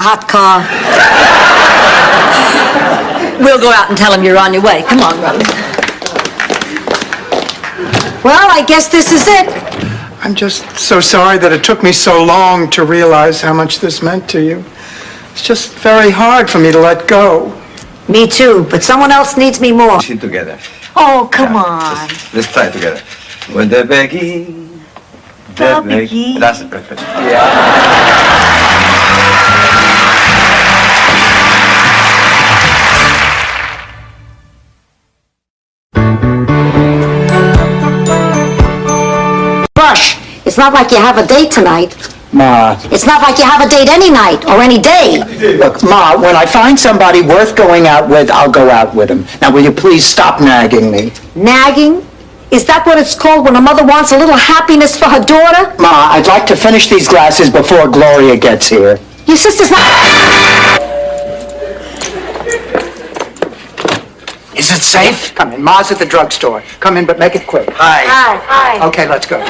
hot car. We'll go out and tell him you're on your way. Come on, Rose. Well, I guess this is it. I'm just so sorry that it took me so long to realize how much this meant to you. It's just very hard for me to let go. Me too, but someone else needs me more. Sing together. Oh, come on. Let's try it together. When the begin, The begin. That's perfect. Rush, it's not like you have a date tonight. Ma. It's not like you have a date any night or any day. Look, Ma, when I find somebody worth going out with, I'll go out with him. Now, will you please stop nagging me? Nagging? Is that what it's called when a mother wants a little happiness for her daughter? Ma, I'd like to finish these glasses before Gloria gets here. Your sister's not... Is it safe? Come in. Ma's at the drugstore. Come in, but make it quick. Hi. Hi. Okay, let's go.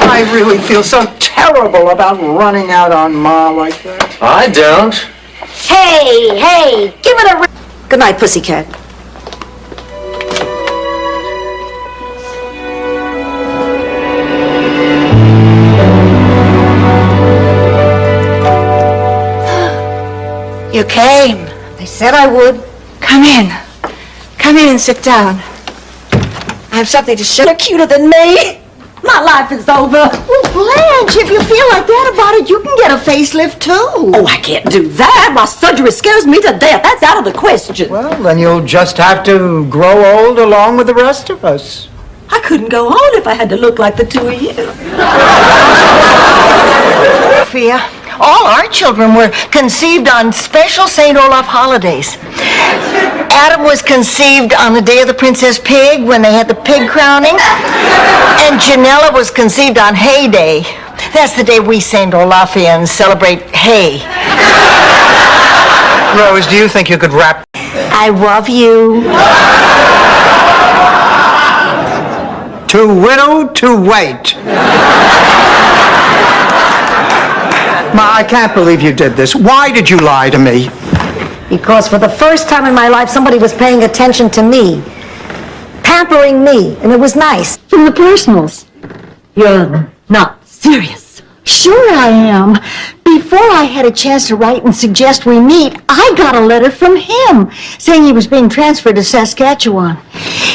I really feel so terrible about running out on Ma like that. I don't. Hey, give it a... Good night, pussycat. You came. I said I would. Come in. Come in and sit down. I have something to show you cuter than me. My life is over. Well, Blanche, if you feel like that about it, you can get a facelift too. Oh, I can't do that. My surgery scares me to death. That's out of the question. Well, then you'll just have to grow old along with the rest of us. I couldn't go on if I had to look like the two of you. Sophia, all our children were conceived on special St. Olaf holidays. Adam was conceived on the day of the Princess Pig when they had the pig crowning. And Janella was conceived on Hay Day. That's the day we St. Olafians celebrate hay. Rose, do you think you could rap? I love you. Too widow, to wait. Ma, I can't believe you did this. Why did you lie to me? Because for the first time in my life, somebody was paying attention to me, pampering me, and it was nice. From the personals. You're not serious. Sure I am. Before I had a chance to write and suggest we meet, I got a letter from him saying he was being transferred to Saskatchewan.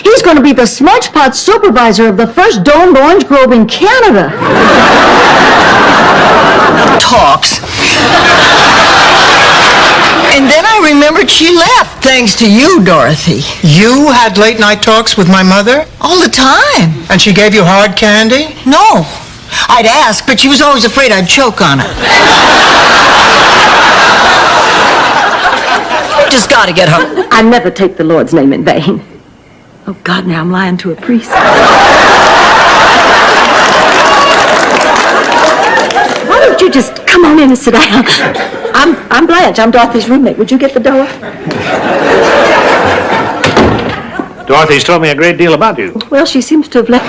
He's going to be the smudge pot supervisor of the first domed orange grove in Canada. Talks. And then I remembered she left, thanks to you, Dorothy. You had late night talks with my mother? All the time. And she gave you hard candy? No. I'd ask, but she was always afraid I'd choke on it. Just gotta get home. I never take the Lord's name in vain. Oh, God, now I'm lying to a priest. Why don't you just come on in and sit down? I'm Blanche. I'm Dorothy's roommate. Would you get the door? Dorothy's told me a great deal about you. Well, she seems to have left.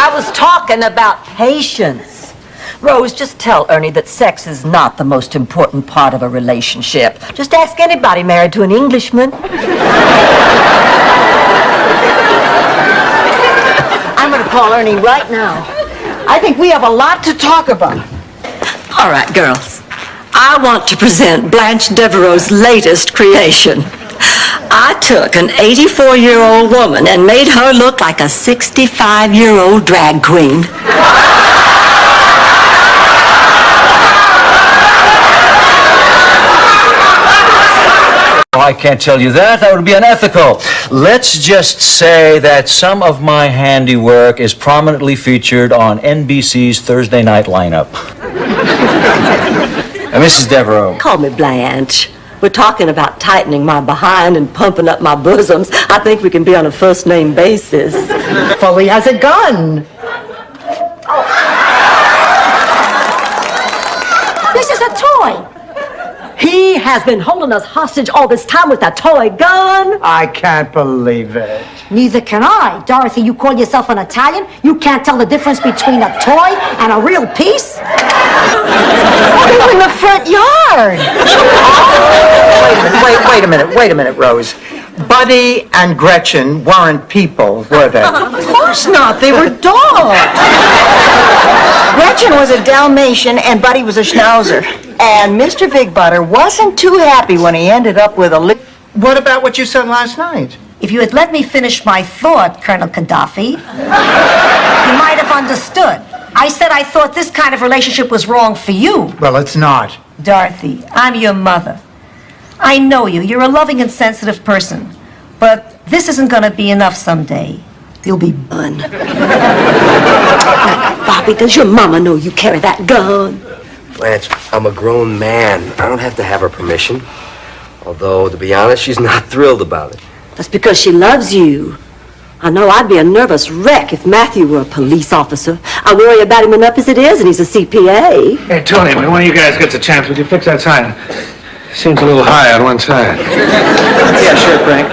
I was talking about patience. Rose, just tell Ernie that sex is not the most important part of a relationship. Just ask anybody married to an Englishman. I'm going to call Ernie right now. I think we have a lot to talk about. All right, girls. I want to present Blanche Devereaux's latest creation. I took an 84-year-old woman and made her look like a 65-year-old drag queen. I can't tell you that. That would be unethical. Let's just say that some of my handiwork is prominently featured on NBC's Thursday night lineup. Mrs. Devereaux. Call me Blanche. We're talking about tightening my behind and pumping up my bosoms. I think we can be on a first-name basis. Well, he has a gun. This is a toy. He has been holding us hostage all this time with a toy gun. I can't believe it. Neither can I. Dorothy, you call yourself an Italian? You can't tell the difference between a toy and a real piece? They're in the front yard. Wait a minute, Rose. Buddy and Gretchen weren't people, were they? Of course not. They were dogs. Gretchen was a Dalmatian and Buddy was a Schnauzer. And Mr. Big Butter wasn't too happy when he ended up with a What about what you said last night? If you had let me finish my thought, Colonel Gaddafi, you might have understood. I said I thought this kind of relationship was wrong for you. Well, it's not. Dorothy, I'm your mother. I know you. You're a loving and sensitive person. But this isn't going to be enough someday. You'll be done. Bobby, does your mama know you carry that gun? Blanche, I'm a grown man. I don't have to have her permission. Although, to be honest, she's not thrilled about it. That's because she loves you. I know I'd be a nervous wreck if Matthew were a police officer. I worry about him enough as it is, and he's a CPA. Hey, Tony, when one of you guys gets a chance, would you fix that sign? Seems a little high on one side. Yeah, sure, Frank.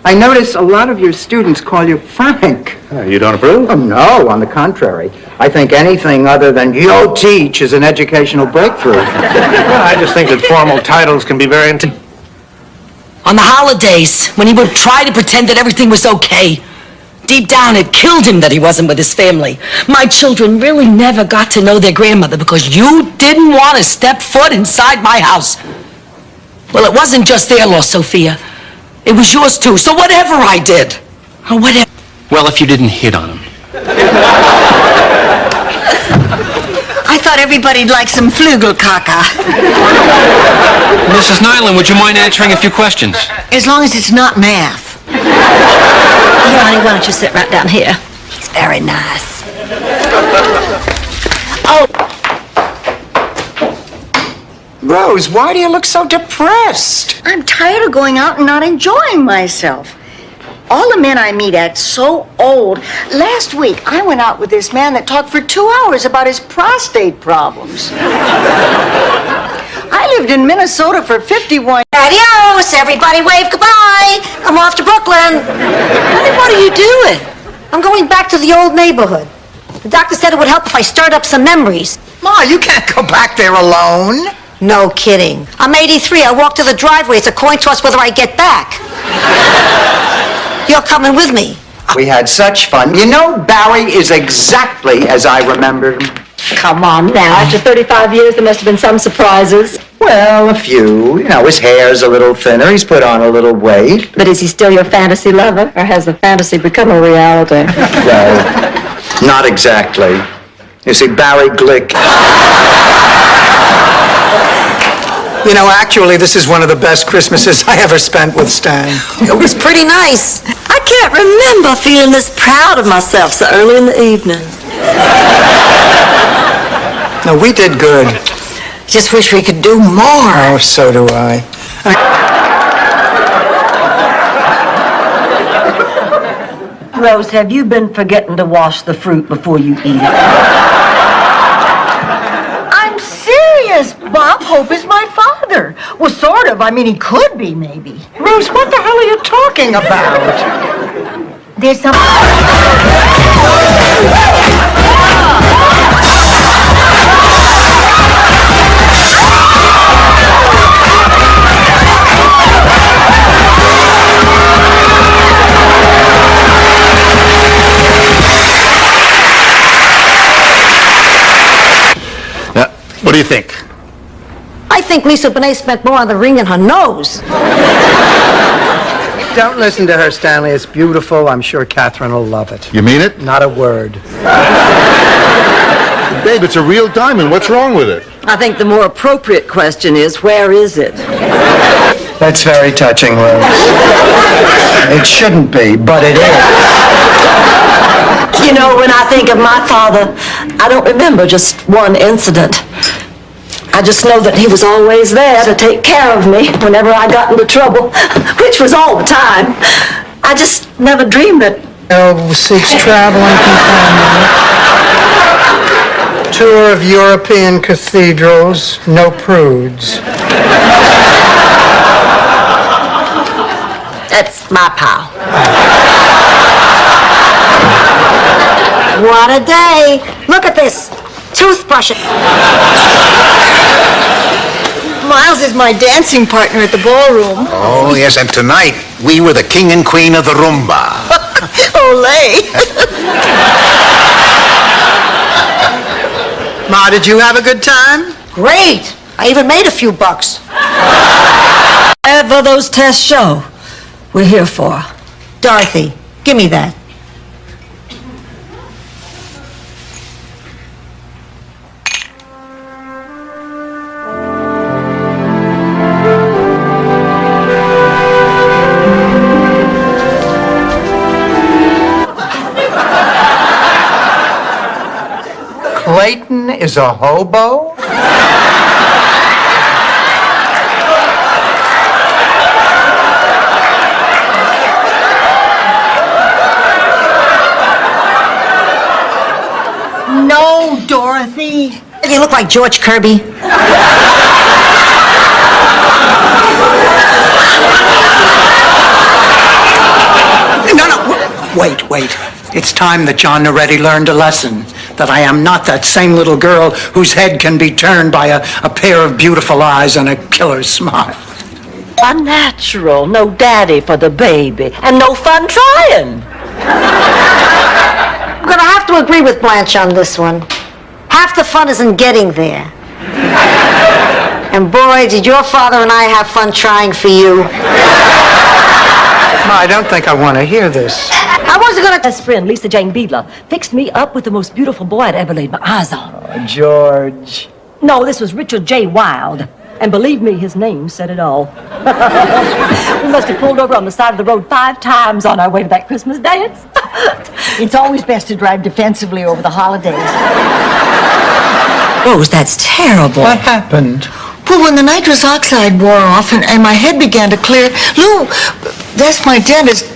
I notice a lot of your students call you Frank. You don't approve? Oh, no, on the contrary. I think anything other than "yo teach" is an educational breakthrough. Well, I just think that formal titles can be very intimidating. On the holidays, when he would try to pretend that everything was okay. Deep down, it killed him that he wasn't with his family. My children really never got to know their grandmother because you didn't want to step foot inside my house. Well, it wasn't just their loss, Sophia. It was yours, too. So whatever I did, or whatever... Well, if you didn't hit on him. I thought everybody'd like some Flugelkaka. Mrs. Nyland, would you mind answering a few questions? As long as it's not math. Here, honey, why don't you sit right down here? He's very nice. Oh, Rose, why do you look so depressed? I'm tired of going out and not enjoying myself. All the men I meet act so old. Last week, I went out with this man that talked for 2 hours about his prostate problems. I lived in Minnesota for 51 years. Adios, everybody wave goodbye. I'm off to Brooklyn. Honey, what are you doing? I'm going back to the old neighborhood. The doctor said it would help if I stirred up some memories. Ma, you can't go back there alone. No kidding. I'm 83. I walk to the driveway. It's a coin toss whether I get back. You're coming with me. We had such fun. You know, Barry is exactly as I remembered him. come on now. After 35 years, there must have been some surprises. Well, a few. You know, his hair's a little thinner. He's put on a little weight. But is he still your fantasy lover, or has the fantasy become a reality? Well, not exactly. You see, Barry Glick... You know, actually, this is one of the best Christmases I ever spent with Stan. It was pretty nice. I can't remember feeling this proud of myself so early in the evening. No, we did good. Just wish we could do more. Oh, so do I. Rose, have you been forgetting to wash the fruit before you eat it? I'm serious. Bob Hope is my father. Well, sort of. I mean, he could be, maybe. Rose, what the hell are you talking about? There's some... What do you think? I think Lisa Bonet spent more on the ring in her nose. Don't listen to her, Stanley. It's beautiful. I'm sure Catherine will love it. You mean it? Not a word. Babe, it's a real diamond. What's wrong with it? I think the more appropriate question is, where is it? That's very touching, Rose. It shouldn't be, but it is. You know, when I think of my father, I don't remember just one incident. I just know that he was always there to take care of me whenever I got into trouble, which was all the time. I just never dreamed that... Oh, 6 traveling tour of European cathedrals, no prudes. That's my pal. What a day. Look at this. Toothbrush. Miles is my dancing partner at the ballroom. Oh, yes, and tonight we were the king and queen of the rumba. Olay. Ma, did you have a good time? Great. I even made a few bucks. Whatever those tests show, we're here for. Dorothy, give me that. Clayton is a hobo? No, Dorothy. You look like George Kirby. No. Wait. It's time that John Noretti learned a lesson. That I am not that same little girl whose head can be turned by a pair of beautiful eyes and a killer smile. Unnatural. No daddy for the baby. And no fun trying. I'm gonna have to agree with Blanche on this one. Half the fun is in getting there. And boy, did your father and I have fun trying for you. Ma, I don't think I want to hear this. I wasn't gonna... Best friend, Lisa Jane Beadler, fixed me up with the most beautiful boy I'd ever laid my eyes on. George. No, this was Richard J. Wilde. And believe me, his name said it all. We must have pulled over on the side of the road 5 times on our way to that Christmas dance. It's always best to drive defensively over the holidays. Rose, that's terrible. What happened? Well, when the nitrous oxide wore off and my head began to clear, Lou, that's my dentist,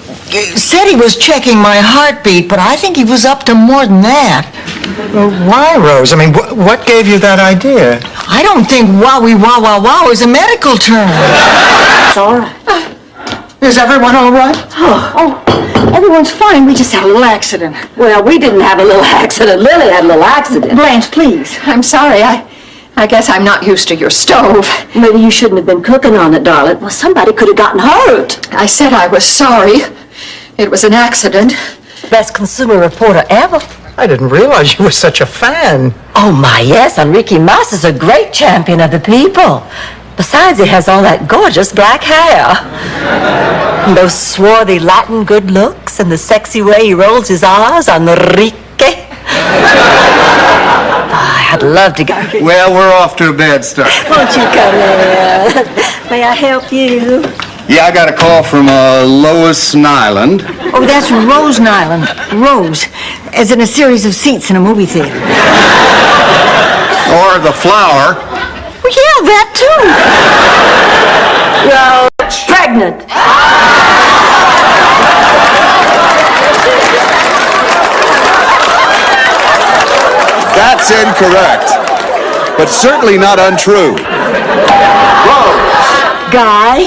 said he was checking my heartbeat, but I think he was up to more than that. Well, why, Rose? I mean, what gave you that idea? I don't think wowie wah wah wow is a medical term. It's all right. Is everyone all right? Oh, everyone's fine. We just had a little accident. Well, we didn't have a little accident. Lily had a little accident. Blanche, please. I'm sorry. I guess I'm not used to your stove. Maybe you shouldn't have been cooking on it, darling. Well, somebody could have gotten hurt. I said I was sorry. It was an accident. Best consumer reporter ever. I didn't realize you were such a fan. Oh, my, yes. Enrique Mas is a great champion of the people. Besides, he has all that gorgeous black hair. And those swarthy Latin good looks and the sexy way he rolls his R's, Enrique. I'd love to go. Well, we're off to a bad start. Won't you come in? May I help you? Yeah, I got a call from Lois Nyland. Oh, that's Rose Nyland. Rose, as in a series of seats in a movie theater. Or the flower. Well, yeah, that too. You're pregnant. That's incorrect, but certainly not untrue. Guy,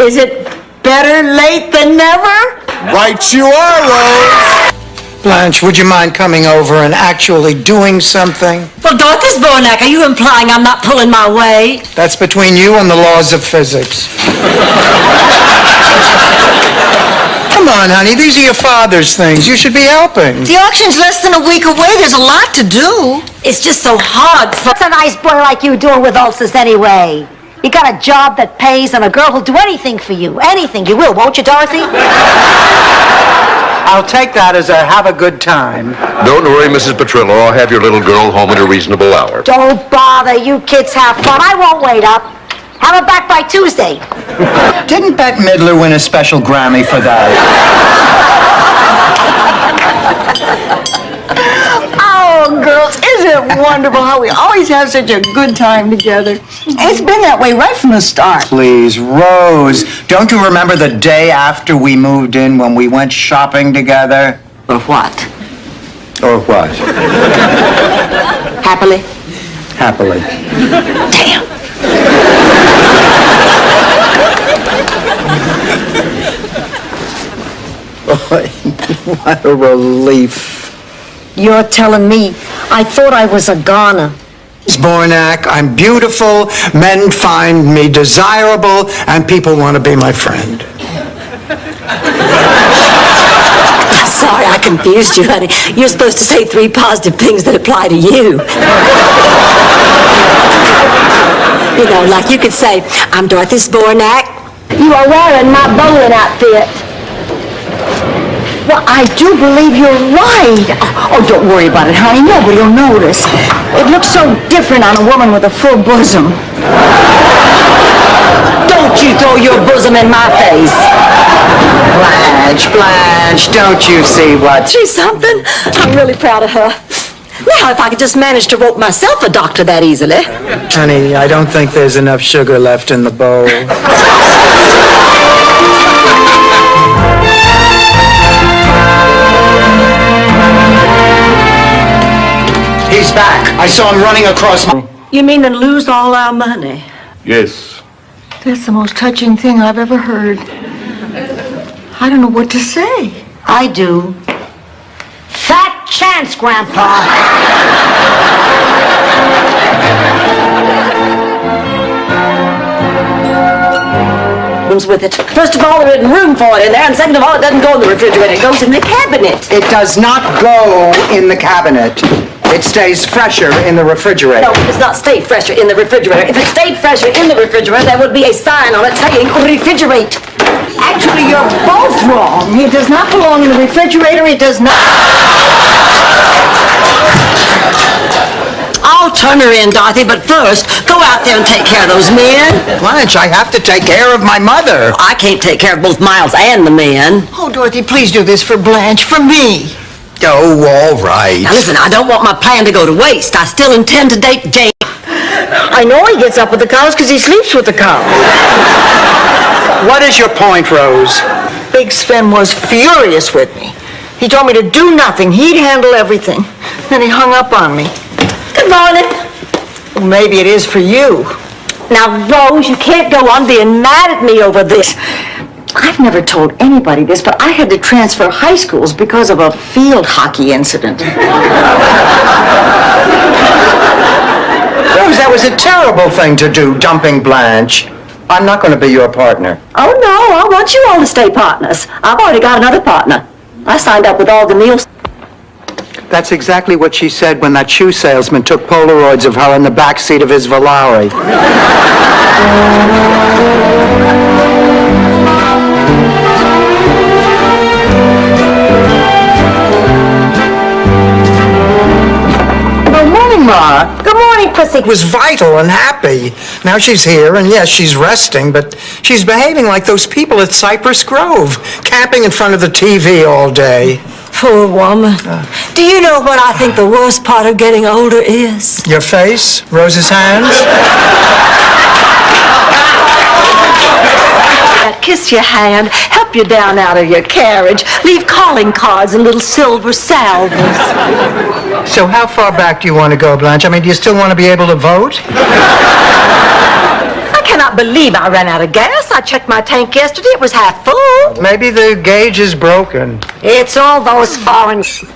is it better late than never? Right you are, Rose. Blanche, would you mind coming over and actually doing something? Well, Dorothy Zbornak, are you implying I'm not pulling my weight? That's between you and the laws of physics. Come on, honey, these are your father's things. You should be helping. The auction's less than a week away. There's a lot to do. It's just so hard for... What's a nice boy like you doing with ulcers anyway? You got a job that pays and a girl who'll do anything for you. Anything. You will, won't you, Dorothy? I'll take that as a have a good time. Don't worry, Mrs. Petrillo. I'll have your little girl home at a reasonable hour. Don't bother. You kids have fun. I won't wait up. Have her back by Tuesday. Didn't Bette Midler win a special Grammy for that? Oh, girls, isn't it wonderful how we always have such a good time together? It's been that way right from the start. Please, Rose, don't you remember the day after we moved in when we went shopping together? Or what? Or what? Happily? Happily. Damn. What a relief. You're telling me I thought I was a goner. Zbornak, I'm beautiful, men find me desirable, and people want to be my friend. Sorry, I confused you, honey. You're supposed to say 3 positive things that apply to you. You know, like you could say, I'm Dorothy Zbornak. You are wearing my bowling outfit. Well, I do believe you're right. Oh, don't worry about it, honey. Nobody will notice. It looks so different on a woman with a full bosom. Don't you throw your bosom in my face. Blanche, don't you see what... She's something. I'm really proud of her. Now, if I could just manage to rope myself a doctor that easily. Honey, I don't think there's enough sugar left in the bowl. He's back. I saw him running across my... You mean to lose all our money? Yes. That's the most touching thing I've ever heard. I don't know what to say. I do. Fat chance, Grandpa. With it. First of all, there isn't room for it in there, and second of all, it doesn't go in the refrigerator. It goes in the cabinet. It does not go in the cabinet. It stays fresher in the refrigerator. No, it does not stay fresher in the refrigerator. If it stayed fresher in the refrigerator, there would be a sign on it saying refrigerate. Actually, you're both wrong. It does not belong in the refrigerator. It does not... I'll turn her in, Dorothy, but first, go out there and take care of those men. Blanche, I have to take care of my mother. I can't take care of both Miles and the men. Oh, Dorothy, please do this for Blanche, for me. Oh, all right. Now listen, I don't want my plan to go to waste. I still intend to date Jane. I know he gets up with the cows because he sleeps with the cows. What is your point, Rose? Big Sven was furious with me. He told me to do nothing. He'd handle everything. Then he hung up on me. Good morning. Well, maybe it is for you. Now, Rose, you can't go on being mad at me over this. I've never told anybody this, but I had to transfer high schools because of a field hockey incident. Rose, that was a terrible thing to do, dumping Blanche. I'm not going to be your partner. Oh, no, I want you all to stay partners. I've already got another partner. I signed up with all the meals. That's exactly what she said when that shoe salesman took Polaroids of her in the back seat of his Volare. Good morning, Ma. Good morning, Pussy. Was vital and happy. Now she's here, and yes, she's resting, but she's behaving like those people at Cypress Grove, camping in front of the TV all day. Poor woman. Do you know what I think the worst part of getting older is? Your face? Rose's hands? Kiss your hand, help you down out of your carriage, leave calling cards and little silver salvers. So how far back do you want to go, Blanche? I mean, do you still want to be able to vote? I cannot believe I ran out of gas. I checked my tank yesterday. It was half full. Maybe the gauge is broken. It's all those foreign... See?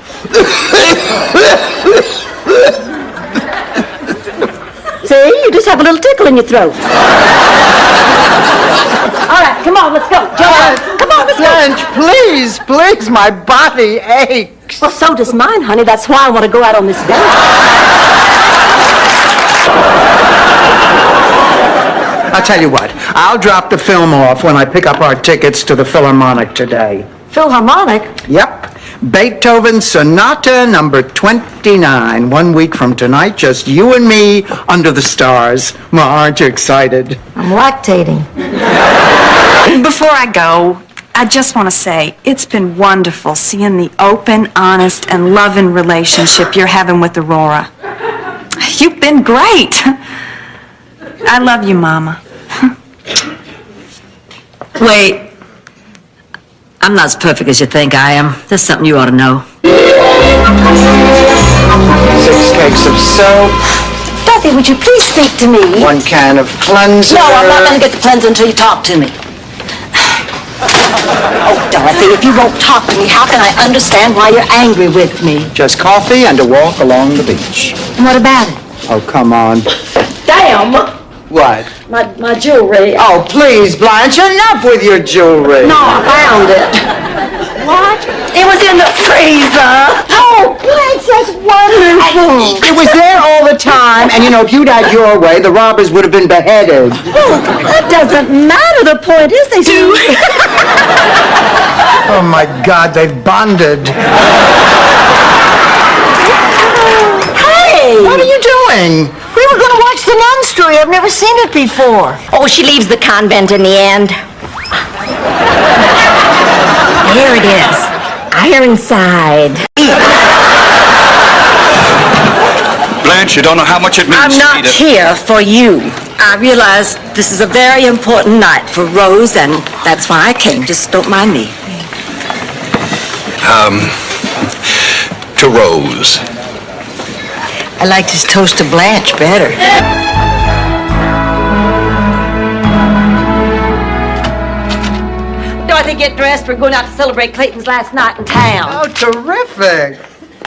You just have a little tickle in your throat. All right, come on, let's go. Joanne, come on, let's go. Blanche, please, my body aches. Well, so does mine, honey. That's why I want to go out on this date. I'll tell you what, I'll drop the film off when I pick up our tickets to the Philharmonic today. Philharmonic? Yep. Beethoven Sonata number 29. 1 week from tonight, just you and me under the stars. Ma, aren't you excited? I'm lactating. Before I go, I just want to say it's been wonderful seeing the open, honest, and loving relationship you're having with Aurora. You've been great. I love you, Mama. Wait. I'm not as perfect as you think I am. There's something you ought to know. 6 cakes of soap, Dorothy, would you please speak to me? 1 can of cleanser. No, I'm not going to get the cleanser until you talk to me. Oh, Dorothy, if you won't talk to me, how can I understand why you're angry with me? Just coffee and a walk along the beach. What about it? Oh, come on. Damn! What? My jewelry. Oh, please, Blanche, enough with your jewelry. No, I found it. What? It was in the freezer. Oh, Blanche, that's wonderful. It was there all the time, and you know, if you'd had your way, the robbers would have been beheaded. Oh, that doesn't matter. The point is they do. Oh, my God, they've bonded. Hey! What are you doing? We were going to watch the Nun story. I've never seen it before. Oh, she leaves the convent in the end. Here it is. Here inside. Blanche, you don't know how much it means I'm to me not to... here for you. I realize this is a very important night for Rose, and that's why I came. Just don't mind me. To Rose. I liked his toast to Blanche better. Dorothy, get dressed. We're going out to celebrate Clayton's last night in town. Oh, terrific.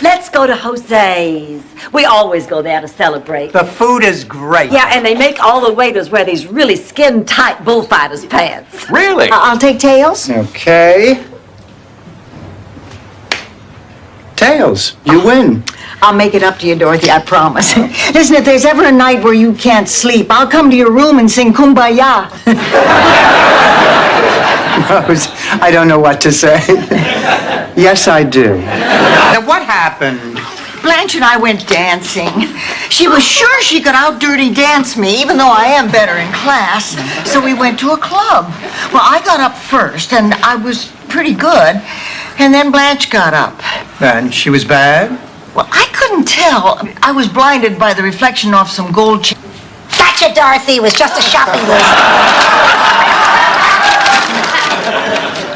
Let's go to Jose's. We always go there to celebrate. The food is great. Yeah, and they make all the waiters wear these really skin-tight bullfighters pants. Really? I'll take tails. Okay. Tails, you win. I'll make it up to you, Dorothy, I promise. Listen, if there's ever a night where you can't sleep, I'll come to your room and sing Kumbaya. Rose, I don't know what to say. Yes, I do. Now, what happened? Blanche and I went dancing. She was sure she could out-dirty dance me, even though I am better in class. So we went to a club. Well, I got up first, and I was pretty good. And then Blanche got up. And she was bad? Well, I couldn't tell. I was blinded by the reflection off some gold chain. Gotcha, Dorothy. It was just a shopping list.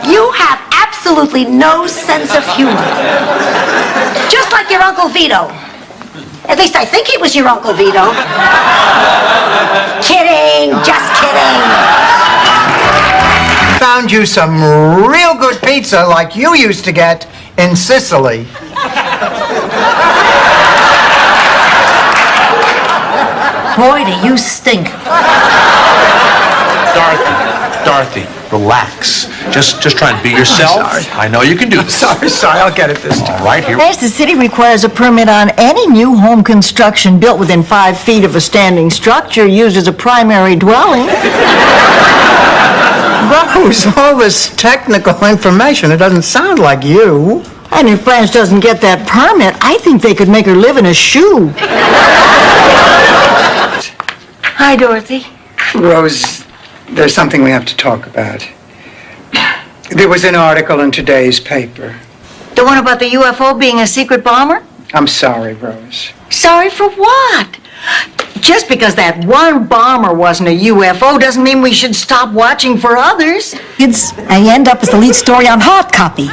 You have absolutely no sense of humor. Just like your Uncle Vito. At least I think he was your Uncle Vito. Kidding, just kidding. Found you some real good pizza like you used to get in Sicily. Boy, do you stink. Dorothy, relax. Just try and be yourself. sorry. I know you can do this. Sorry, I'll get it this time. All right, here. Yes, the city requires a permit on any new home construction built within 5 feet of a standing structure used as a primary dwelling. Rose, all this technical information, it doesn't sound like you. And if Blanche doesn't get that permit, I think they could make her live in a shoe. Hi, Dorothy. Rose, there's something we have to talk about. There was an article in today's paper. The one about the UFO being a secret bomber? I'm sorry, Rose. Sorry for what? Just because that one bomber wasn't a UFO doesn't mean we should stop watching for others. I end up as the lead story on Hot Copy.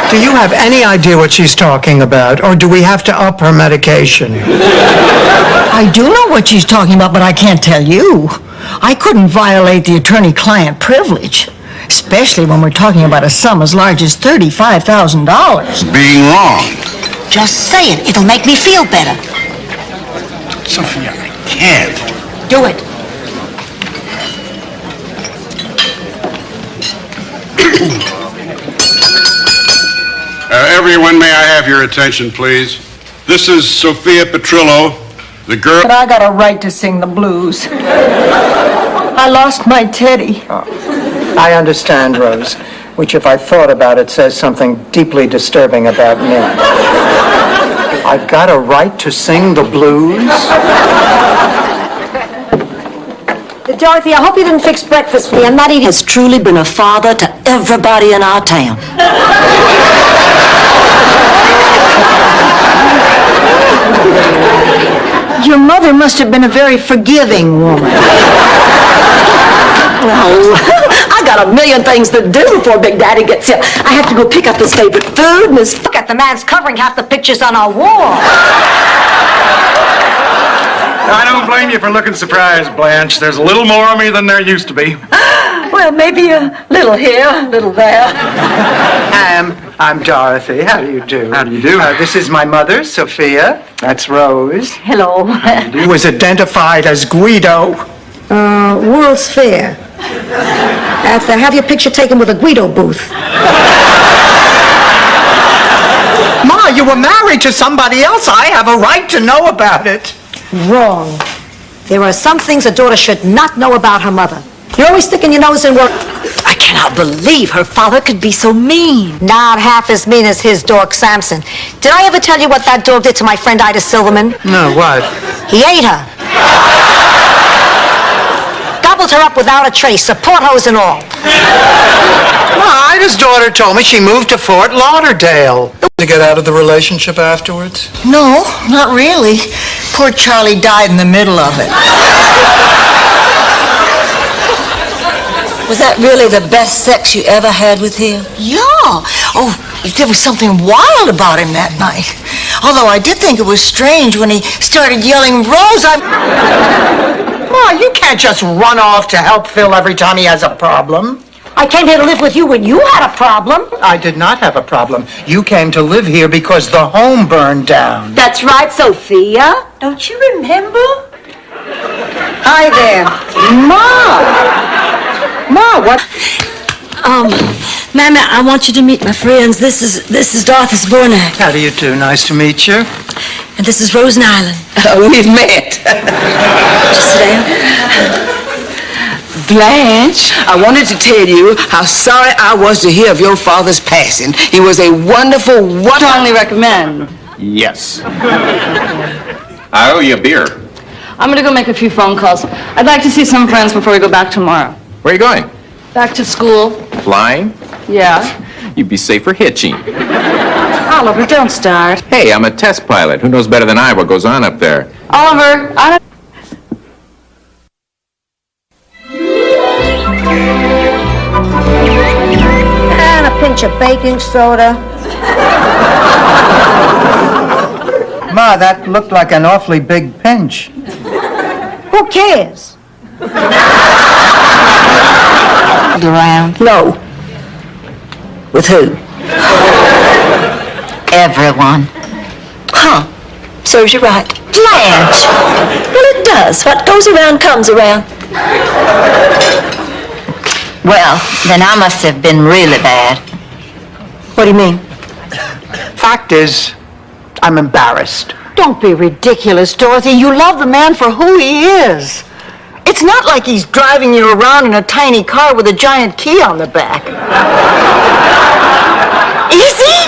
Do you have any idea what she's talking about, or do we have to up her medication? I do know what she's talking about, but I can't tell you. I couldn't violate the attorney-client privilege, especially when we're talking about a sum as large as $35,000. Being wrong. Just say it. It'll make me feel better. Sophia, I can't. Do it. Everyone, may I have your attention, please? This is Sophia Petrillo, the girl... But I got a right to sing the blues. I lost my Teddy. I understand, Rose, which if I thought about it says something deeply disturbing about me. I've got a right to sing the blues? Dorothy, I hope you didn't fix breakfast for me. I'm not eating. Has truly been a father to everybody in our town. Your mother must have been a very forgiving woman. Well, Oh, I got a million things to do before Big Daddy gets here. I have to go pick up his favorite food and his... Look at the man's covering half the pictures on our wall. I don't blame you for looking surprised, Blanche. There's a little more of me than there used to be. Well, maybe a little here, a little there. I'm Dorothy. How do you do? How do you do? This is my mother, Sophia. That's Rose. Hello. He was identified as Guido. World's Fair. Have your picture taken with a Guido booth. Ma, you were married to somebody else. I have a right to know about it. Wrong. There are some things a daughter should not know about her mother. You're always sticking your nose in work. I cannot believe her father could be so mean. Not half as mean as his dog, Samson. Did I ever tell you what that dog did to my friend Ida Silverman? No, what? He ate her. Gobbled her up without a trace, support hose and all. Well, Ida's daughter told me she moved to Fort Lauderdale. To get out of the relationship afterwards? No, not really. Poor Charlie died in the middle of it. Was that really the best sex you ever had with him? Yeah. Oh, there was something wild about him that night. Although I did think it was strange when he started yelling, Rose, Ma, you can't just run off to help Phil every time he has a problem. I came here to live with you when you had a problem. I did not have a problem. You came to live here because the home burned down. That's right, Sophia. Don't you remember? hi there. Ma, what? Mama, I want you to meet my friends. This is Dorothy Zbornak. How do you do? Nice to meet you. And this is Rose Nyland. We've met. Just sit down. Blanche, I wanted to tell you how sorry I was to hear of your father's passing. He was a wonderful, Strongly recommend. Yes. I owe you a beer. I'm gonna go make a few phone calls. I'd like to see some friends before we go back tomorrow. Where are you going? Back to school. Flying? Yeah. You'd be safer hitching. Oliver, don't start. Hey, I'm a test pilot. Who knows better than I what goes on up there? Oliver, I don't... And a pinch of baking soda. Ma, that looked like an awfully big pinch. Who cares? Around. No. With who? Everyone. Huh. Serves you right. Blanche. Well, it does. What goes around comes around. Well, then I must have been really bad. What do you mean? Fact is, I'm embarrassed. Don't be ridiculous, Dorothy. You love the man for who he is. It's not like he's driving you around in a tiny car with a giant key on the back. Is he?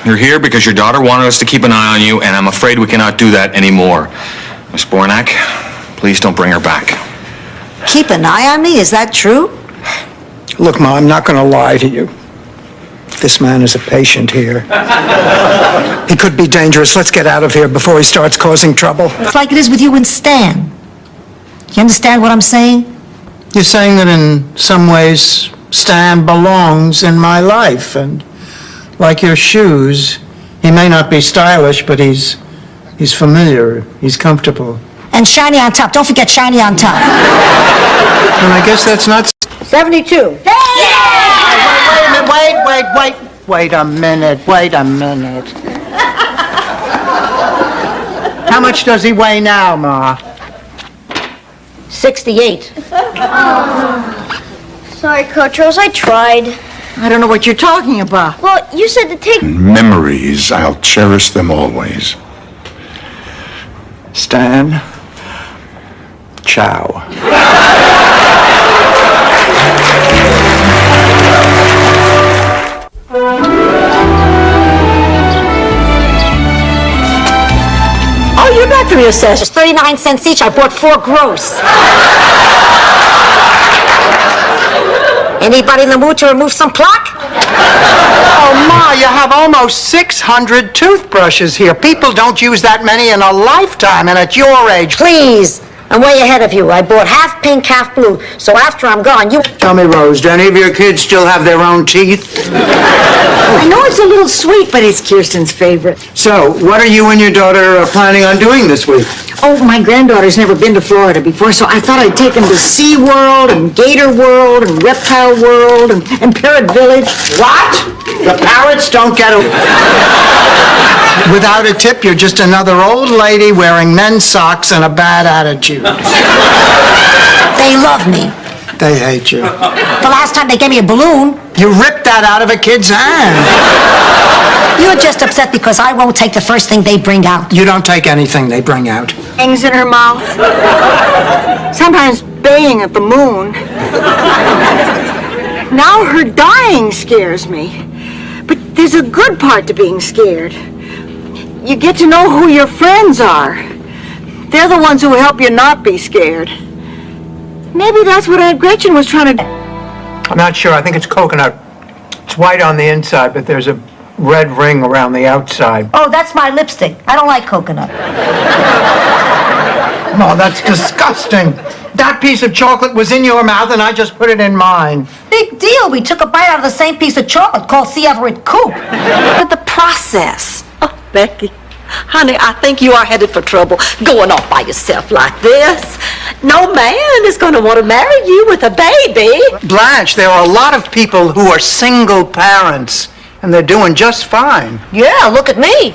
You're here because your daughter wanted us to keep an eye on you, and I'm afraid we cannot do that anymore. Miss Bornak, please don't bring her back. Keep an eye on me? Is that true? Look, Ma, I'm not going to lie to you. This man is a patient here. He could be dangerous. Let's get out of here before he starts causing trouble. It's like it is with you and Stan. You understand what I'm saying? You're saying that in some ways, Stan belongs in my life, and like your shoes, he may not be stylish, but he's familiar, he's comfortable. And shiny on top. Don't forget shiny on top. And I guess that's not... 72. Wait a minute. How much does he weigh now, Ma? 68. Sorry, Coach Rose, I tried. I don't know what you're talking about. Well, you said to take... Memories, I'll cherish them always. Stan, ciao. Oh, you're back from your sessions. 39 cents each. I bought 4 gross. Anybody in the mood to remove some plaque? Oh, Ma, you have almost 600 toothbrushes here. People don't use that many in a lifetime, and at your age. Please, I'm way ahead of you. I bought half pink, half blue. So after I'm gone, you... Tell me, Rose, do any of your kids still have their own teeth? I know it's a little sweet, but it's Kirsten's favorite. So, what are you and your daughter planning on doing this week? Oh, my granddaughter's never been to Florida before, so I thought I'd take them to Sea World and Gator World and Reptile World and Parrot Village. What? The parrots don't get a... Without a tip, you're just another old lady wearing men's socks and a bad attitude. They love me. They hate you. The last time they gave me a balloon. You ripped that out of a kid's hand. You're just upset because I won't take the first thing they bring out. You don't take anything they bring out. Hangs in her mouth. Sometimes baying at the moon. Now her dying scares me. But there's a good part to being scared. You get to know who your friends are. They're the ones who help you not be scared. Maybe that's what Aunt Gretchen was trying to do. I'm not sure. I think it's coconut. It's white on the inside, but there's a red ring around the outside. Oh, that's my lipstick. I don't like coconut. No, that's disgusting. That piece of chocolate was in your mouth, and I just put it in mine. Big deal. We took a bite out of the same piece of chocolate called C. Everett Koop. But the process. Oh, Becky. Honey, I think you are headed for trouble going off by yourself like this. No man is going to want to marry you with a baby. Blanche, there are a lot of people who are single parents, and they're doing just fine. Yeah, look at me.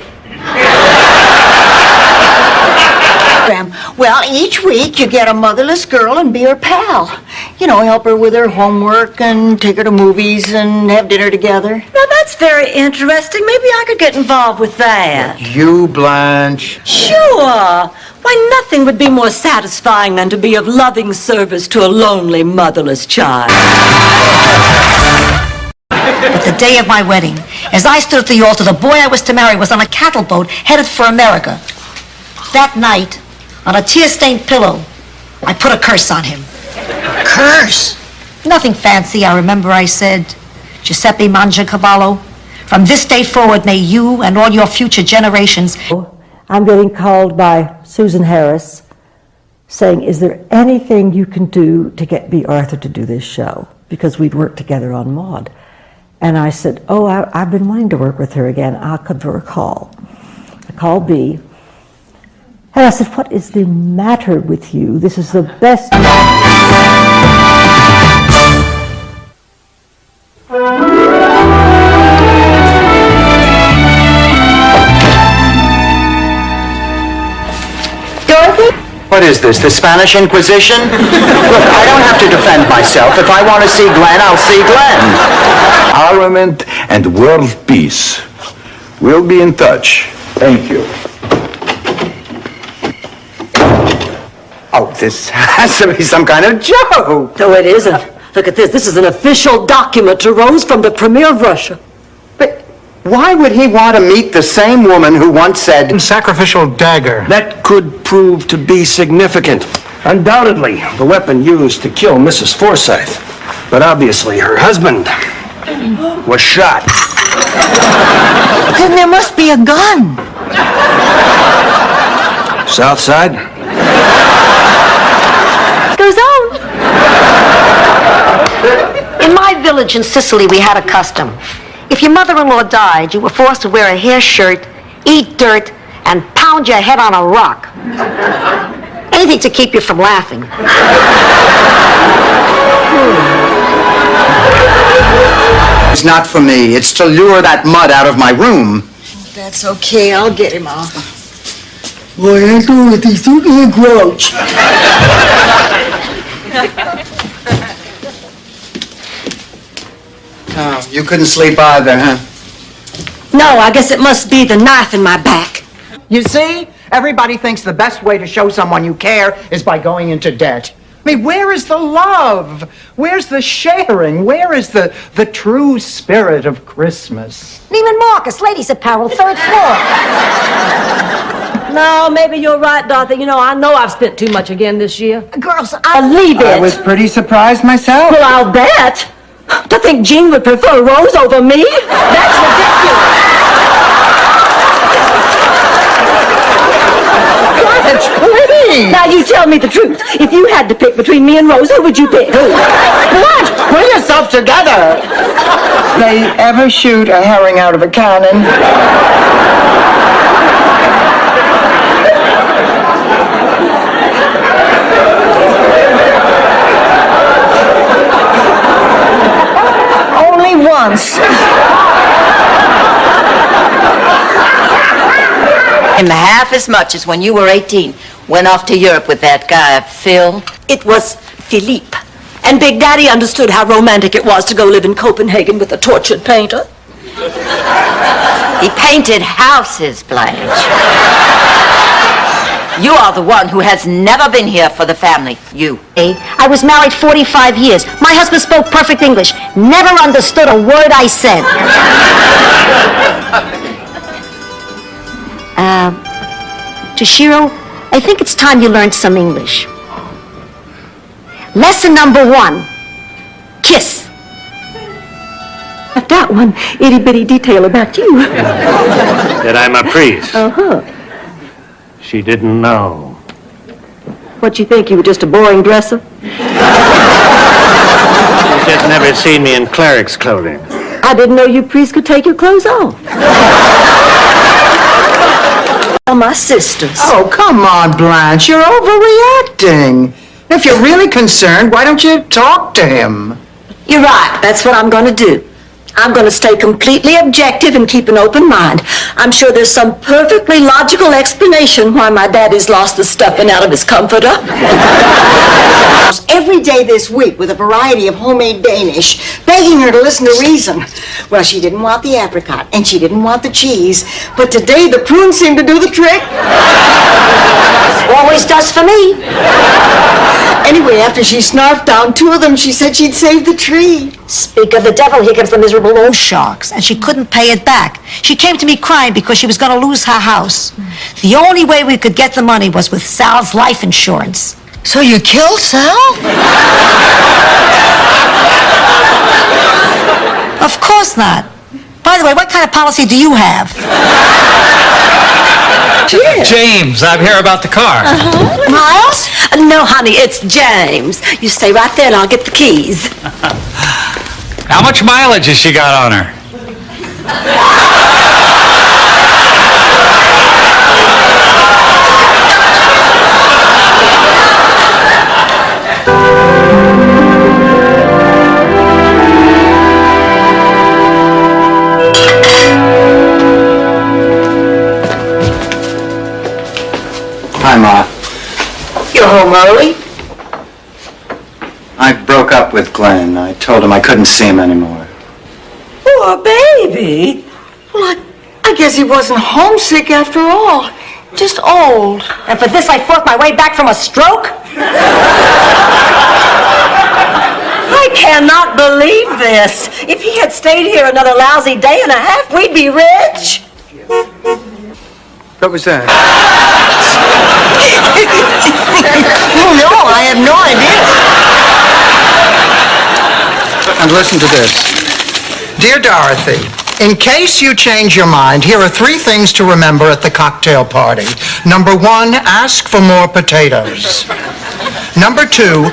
Well, each week you get a motherless girl and be her pal. You know, help her with her homework and take her to movies and have dinner together. Now, that's very interesting. Maybe I could get involved with that. You, Blanche. Sure. Why, nothing would be more satisfying than to be of loving service to a lonely, motherless child. But the day of my wedding, as I stood at the altar, the boy I was to marry was on a cattle boat headed for America. That night, on a tear-stained pillow, I put a curse on him. A curse? Nothing fancy, I remember I said. Giuseppe Mangiacavallo, from this day forward, may you and all your future generations... I'm getting called by Susan Harris saying, is there anything you can do to get B. Arthur to do this show? Because we'd worked together on Maude. And I said, oh, I've been wanting to work with her again. I'll give her a call. I called B. And I said, what is the matter with you? This is the best... Dorothy? What is this, the Spanish Inquisition? Look, I don't have to defend myself. If I want to see Glenn, I'll see Glenn. Armament and world peace. We'll be in touch. Thank you. Oh, this has to be some kind of joke. No, it isn't. Look at this. This is an official document to Rose from the Premier of Russia. But why would he want to meet the same woman who once said... Sacrificial dagger. That could prove to be significant. Undoubtedly, the weapon used to kill Mrs. Forsythe. But obviously, her husband was shot. Then there must be a gun. South side? Goes on. In my village in Sicily, we had a custom. If your mother-in-law died, you were forced to wear a hair shirt, eat dirt, and pound your head on a rock. Anything to keep you from laughing. It's not for me. It's to lure that mud out of my room. That's okay, I'll get him off. Boy, I do with these fucking grouch. Oh, you couldn't sleep either, huh? No, I guess it must be the knife in my back. You see? Everybody thinks the best way to show someone you care is by going into debt. I mean, where is the love? Where's the sharing? Where is the true spirit of Christmas? Neiman Marcus, ladies' apparel, 3rd floor. No, maybe you're right, Dorothy. You know I've spent too much again this year. Girls, Believe it. I was pretty surprised myself. Well, I'll bet. to think Jean would prefer Rose over me? That's ridiculous. Blanche, please. Now you tell me the truth. If you had to pick between me and Rose, who would you pick? Who? Blanche, pull yourself together. They ever shoot a herring out of a cannon? Only once. Him half as much as when you were 18. Went off to Europe with that guy, Phil. It was Philippe. And Big Daddy understood how romantic it was to go live in Copenhagen with a tortured painter. He painted houses, Blanche. You are the one who has never been here for the family. You. I was married 45 years. My husband spoke perfect English. Never understood a word I said. Toshiro, I think it's time you learned some English. Lesson number 1. Kiss. That one itty-bitty detail about you. That I'm a priest. Uh-huh. She didn't know. What'd you think? You were just a boring dresser? She's just never seen me in cleric's clothing. I didn't know you priests could take your clothes off. My sisters. Oh, come on, Blanche. You're overreacting. If you're really concerned, why don't you talk to him? You're right. That's what I'm going to do. I'm going to stay completely objective and keep an open mind. I'm sure there's some perfectly logical explanation why my daddy's lost the stuffing out of his comforter. Every day this week with a variety of homemade Danish, begging her to listen to reason. Well, she didn't want the apricot, and she didn't want the cheese, but today the prunes seemed to do the trick. Always does for me. Anyway, after she snarfed down 2 of them, she said she'd save the tree. Speak of the devil, here comes the miserable old sharks. And she couldn't pay it back. She came to me crying because she was going to lose her house. The only way we could get the money was with Sal's life insurance. So you killed Sal? Of course not. By the way, what kind of policy do you have? James, I'm here about the car. Miles? No, honey, it's James. You stay right there and I'll get the keys. How much mileage has she got on her? Hi, Ma. You're home early? I broke up with Glenn. I told him I couldn't see him anymore. Poor baby. Well, I guess he wasn't homesick after all. Just old. And for this, I fought my way back from a stroke? I cannot believe this. If he had stayed here another lousy day and a half, we'd be rich. What was that? Oh, no, I have no idea. And listen to this. Dear Dorothy, in case you change your mind, here are 3 things to remember at the cocktail party. Number 1, ask for more potatoes. Number 2...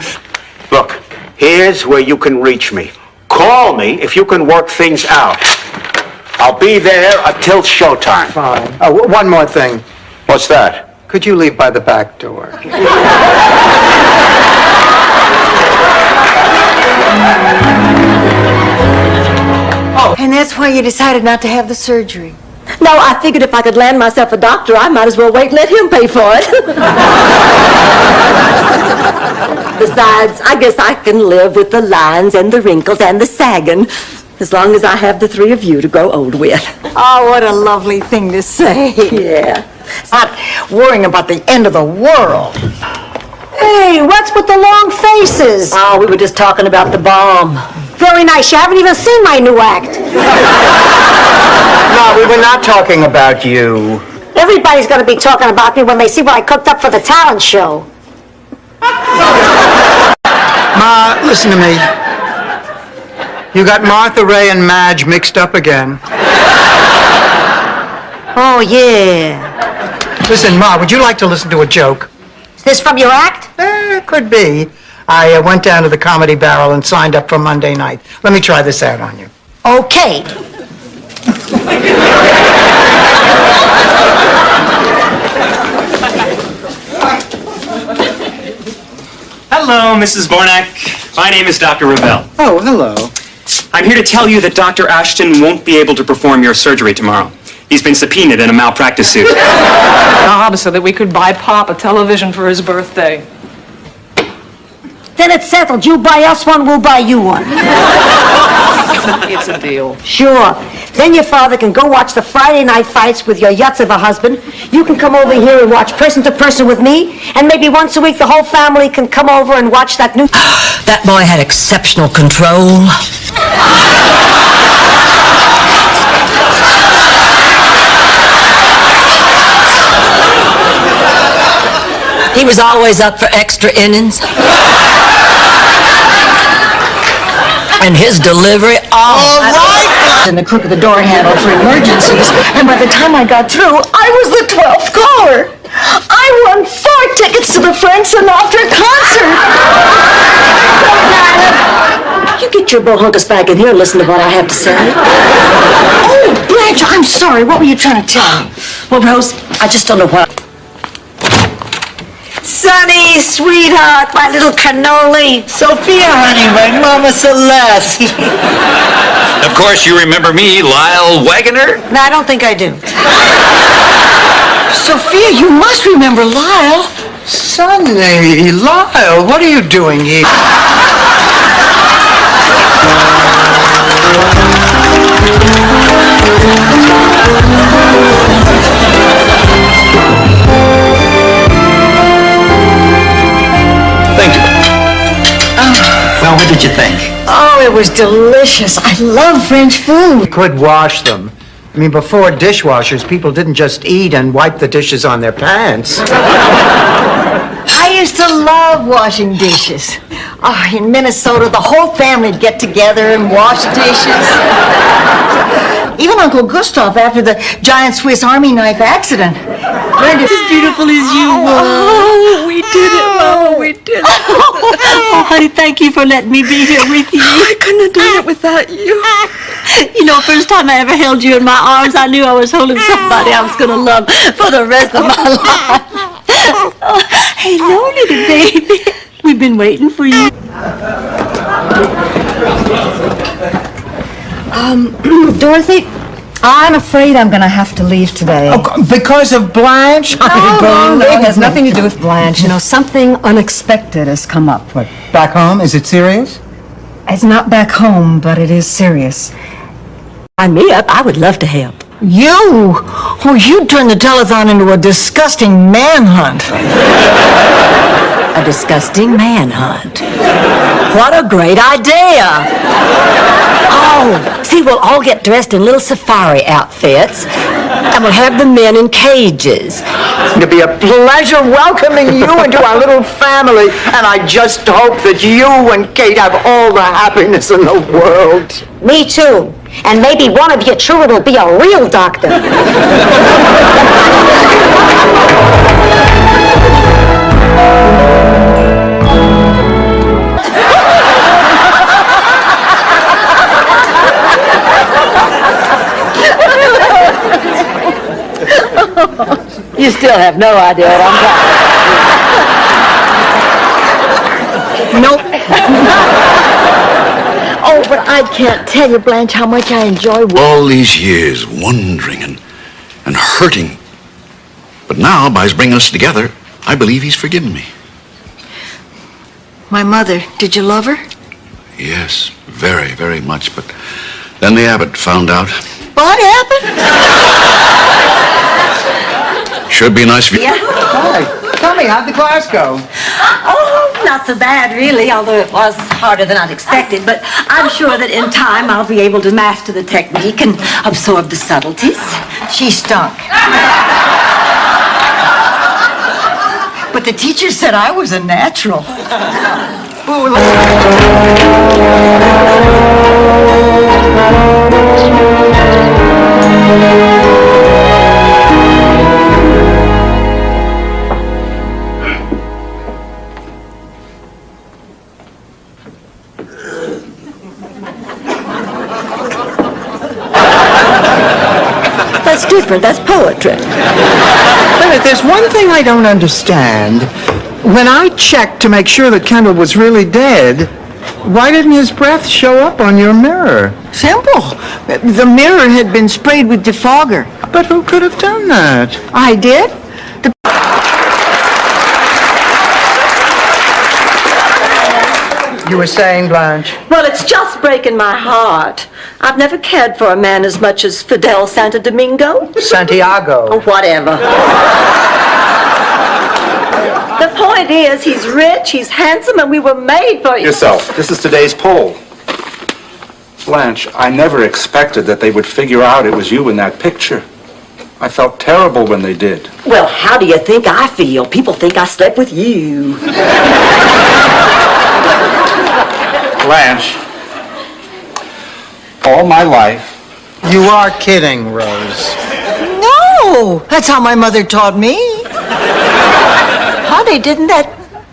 Look, here's where you can reach me. Call me if you can work things out. I'll be there until showtime. Fine. Oh, one more thing. What's that? Could you leave by the back door? And that's why you decided not to have the surgery. No, I figured if I could land myself a doctor, I might as well wait and let him pay for it. Besides, I guess I can live with the lines and the wrinkles and the sagging, as long as I have the 3 of you to grow old with. Oh, what a lovely thing to say. Yeah. Not worrying about the end of the world. Hey, what's with the long faces? Oh, we were just talking about the bomb. Very nice. You haven't even seen my new act. No, we were not talking about you. Everybody's going to be talking about me when they see what I cooked up for the talent show. Ma, listen to me. You got Martha, Ray, and Madge mixed up again. Oh, yeah. Listen, Ma, would you like to listen to a joke? Is this from your act? Could be. I went down to the Comedy Barrel and signed up for Monday night. Let me try this out on you. Okay. Hello, Mrs. Bornak. My name is Dr. Ravel. Oh, hello. I'm here to tell you that Dr. Ashton won't be able to perform your surgery tomorrow. He's been subpoenaed in a malpractice suit. So that we could buy Pop a television for his birthday. Then it's settled. You buy us one, we'll buy you one. It's a deal. Sure. Then your father can go watch the Friday night fights with your yutz of a husband. You can come over here and watch Person to Person with me. And maybe once a week the whole family can come over and watch that new... That boy had exceptional control. He was always up for extra innings. And his delivery, All right! And the crook of the door handle for emergencies. And by the time I got through, I was the 12th caller. I won 4 tickets to the Frank Sinatra concert. You get your bohunkus back in here and listen to what I have to say. Oh, Blanche, I'm sorry. What were you trying to tell me? Well, Rose, I just don't know what... Sonny, sweetheart, my little cannoli. Sophia, honey, my Mama Celeste. Of course, you remember me, Lyle Wagoner? No, I don't think I do. Sophia, you must remember Lyle. Sonny, Lyle, what are you doing here? Thank you. Well, what did you think? Oh, it was delicious. I love French food. You could wash them. I mean, before dishwashers, people didn't just eat and wipe the dishes on their pants. I used to love washing dishes. Oh, in Minnesota, the whole family'd get together and wash dishes. Even Uncle Gustav after the giant Swiss Army knife accident. Learned as beautiful as you were. Oh, we did it, Mama, we did it. Oh, honey, thank you for letting me be here with you. I couldn't have done it without you. You know, first time I ever held you in my arms, I knew I was holding somebody I was going to love for the rest of my life. Oh, hello, little baby. We've been waiting for you. Dorothy, I'm afraid I'm going to have to leave today. Oh, because of Blanche? No, it has nothing to do with Blanche. You know, something unexpected has come up. What, back home? Is it serious? It's not back home, but it is serious. Sign me up. I would love to help. You? Oh, you turned the telethon into a disgusting manhunt. A disgusting manhunt. What a great idea! Oh, see, we'll all get dressed in little safari outfits, and we'll have the men in cages. It'll be a pleasure welcoming you into our little family, and I just hope that you and Kate have all the happiness in the world. Me too. And maybe one of your children will be a real doctor. You still have no idea what I'm talking about. Nope. Oh, but I can't tell you, Blanche, how much I enjoy All these years wondering and hurting. But now, by his bringing us together, I believe he's forgiven me. My mother, did you love her? Yes, very, very much. But then the abbot found out. What happened? Should be a nice view. Hi. Tell me, how'd the class go? Oh, not so bad, really, although it was harder than I'd expected. But I'm sure that in time I'll be able to master the technique and absorb the subtleties. She stunk. But the teacher said I was a natural. That's different. That's poetry. But there's one thing I don't understand. When I checked to make sure that Kendall was really dead, why didn't his breath show up on your mirror? Simple. The mirror had been sprayed with defogger. But who could have done that? I did. You were saying, Blanche? Well, it's just breaking my heart. I've never cared for a man as much as Fidel Santo Domingo. Santiago. Or whatever. The point is, he's rich, he's handsome, and we were made for Yourself. This is today's poll. Blanche, I never expected that they would figure out it was you in that picture. I felt terrible when they did. Well, how do you think I feel? People think I slept with you. Blanche, all my life... You are kidding, Rose. No, that's how my mother taught me. Honey, didn't that